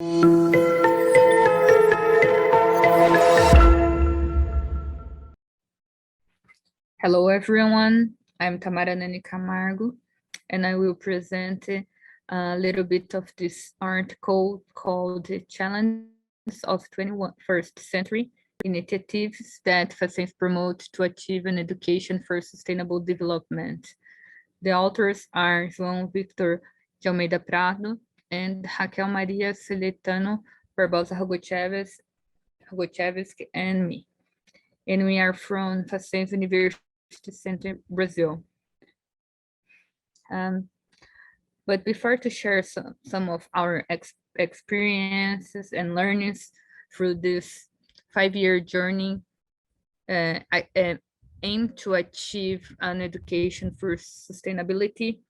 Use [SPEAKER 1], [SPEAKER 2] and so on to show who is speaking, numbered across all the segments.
[SPEAKER 1] Hello, everyone. I'm Tamara Nanni Camargo, and I will present a little bit of this article called Challenges of 21st Century Initiatives that Facens promote to achieve an education for sustainable development. The authors are João Victor de Almeida Prado and Raquel Maria Celestano Barbosa Rogochevski and me. And we are from Facens University Center, Brazil. But before to share some of our experiences and learnings through this 5-year journey, I aim to achieve an education for sustainability.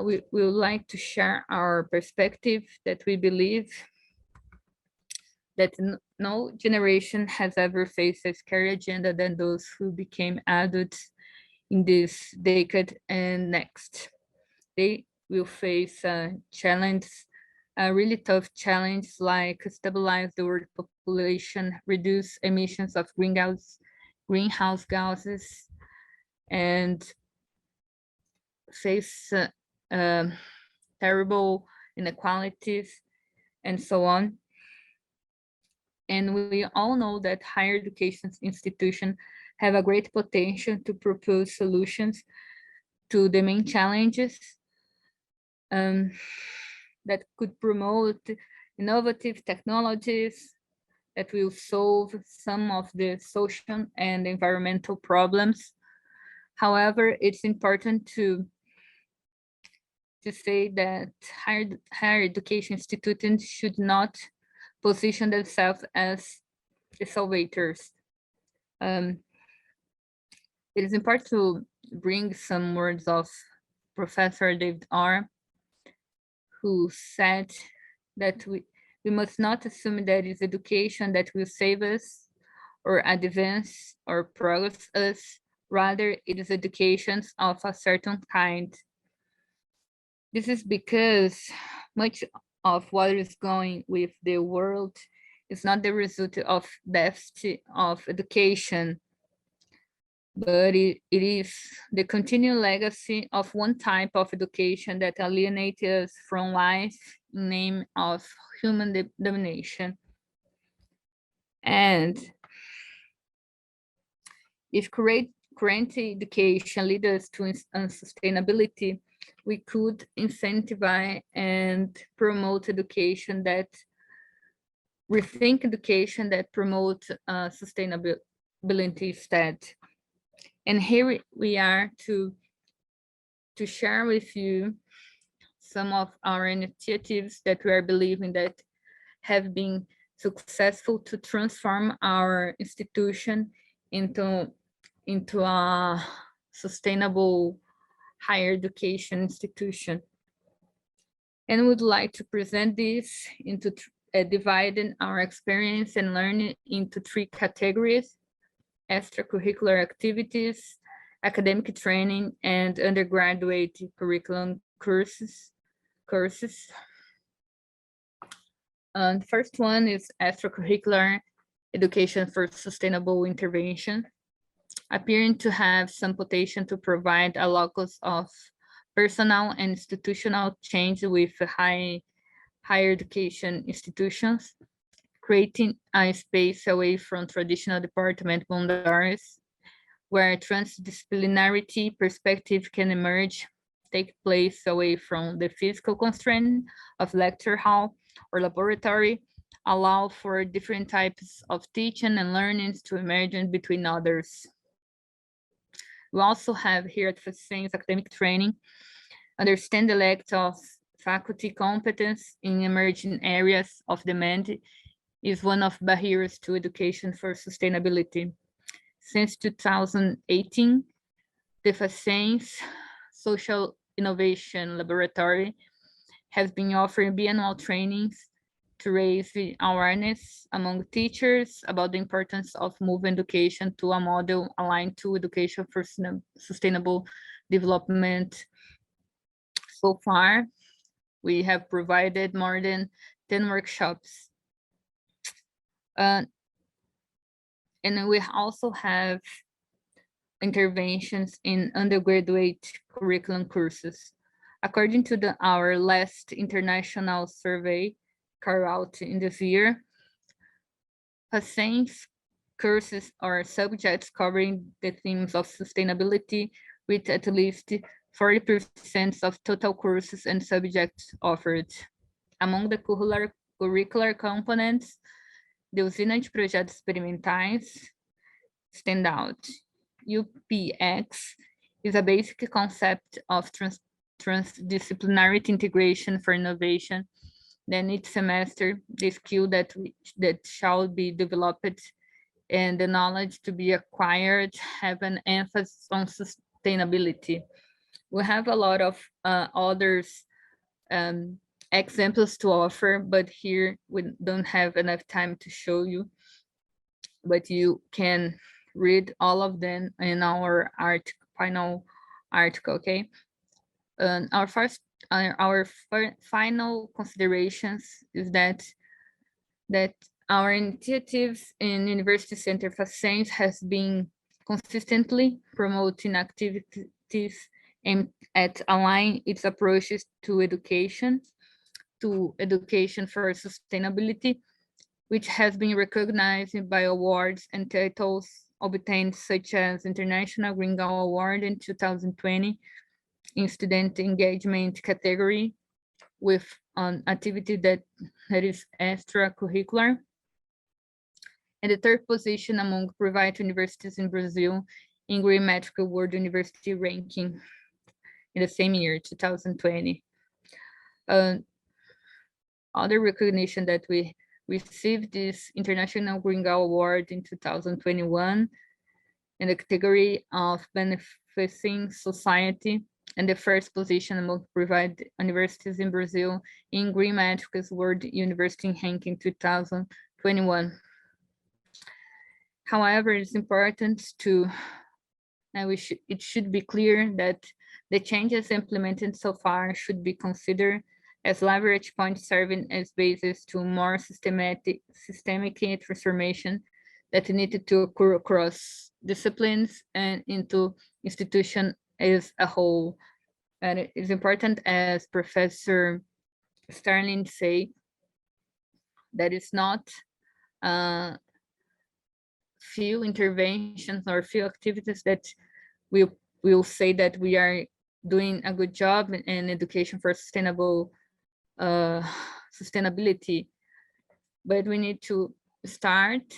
[SPEAKER 1] We would like to share our perspective that we believe that no generation has ever faced a scary agenda than those who became adults in this decade and next. They will face challenges, really tough challenge like stabilize the world population, reduce emissions of greenhouse gases, and face terrible inequalities and so on. And we all know that higher education institutions have a great potential to propose solutions to the main challenges that could promote innovative technologies that will solve some of the social and environmental problems. However, it's important to say that higher education institutions should not position themselves as the salvators. It is important to bring some words of Professor David R., who said that we must not assume that it's education that will save us or advance or progress us. Rather, it is education of a certain kind. This is because much of what is going with the world is not the result of deficit of education, but it is the continued legacy of one type of education that alienates us from life in name of human domination. And if current education leads us to unsustainability, we could incentivize and promote education that rethink education that promotes sustainability instead. And here we are to share with you some of our initiatives that we are believing that have been successful to transform our institution into a sustainable higher education institution. And would like to present this into dividing our experience and learning into 3 categories: extracurricular activities, academic training, and undergraduate curriculum courses. The first one is extracurricular education for sustainable intervention, appearing to have some potential to provide a locus of personal and institutional change with higher education institutions, creating a space away from traditional department boundaries, where transdisciplinarity perspective can emerge, take place away from the physical constraint of lecture hall or laboratory, allow for different types of teaching and learnings to emerge between others. We also have here at Facens academic training, understand the lack of faculty competence in emerging areas of demand is one of barriers to education for sustainability. Since 2018, the Facens Social Innovation Laboratory has been offering biannual trainings to raise the awareness among teachers about the importance of moving education to a model aligned to education for sustainable development. So far, we have provided more than 10 workshops. And we also have interventions in undergraduate curriculum courses. According to our last international survey carried out in this year, Facens courses are subjects covering the themes of sustainability with at least 40% of total courses and subjects offered. Among the curricular components, the usina de projetos experimentais stand out. UPX is a basic concept of transdisciplinary integration for innovation. Then each semester, the skill that shall be developed and the knowledge to be acquired have an emphasis on sustainability. We have a lot of others examples to offer, but here we don't have enough time to show you. But you can read all of them in our final article, okay? Our final considerations is that our initiatives in University Center Facens has been consistently promoting activities aimed at align its approaches to education for sustainability, which has been recognized by awards and titles obtained such as International Green Goal Award in 2020 in student engagement category with an activity that is extracurricular, and the third position among private universities in Brazil in Green Metric World University ranking in the same year, 2020. Other recognition that we received this International Green Goal Award in 2021 in the category of benefiting society, and the first position among private universities in Brazil in Green Metrics World University ranking 2021. However, it's important to, it should be clear that the changes implemented so far should be considered as leverage points serving as basis to more systemic transformation that needed to occur across disciplines and into institution as a whole. And it is important, as Professor Starling say, that it's not few interventions or few activities that will say that we are doing a good job in education for sustainability, but we need to start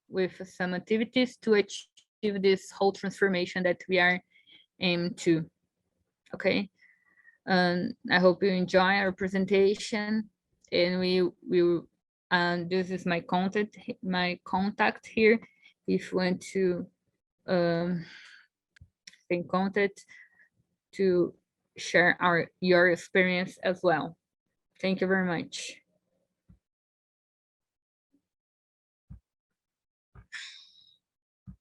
[SPEAKER 1] with some activities to achieve this whole transformation that we are aimed to. Okay, I hope you enjoy our presentation, and we will. This is my contact here. If you want to stay in contact to share your experience as well. Thank you very much.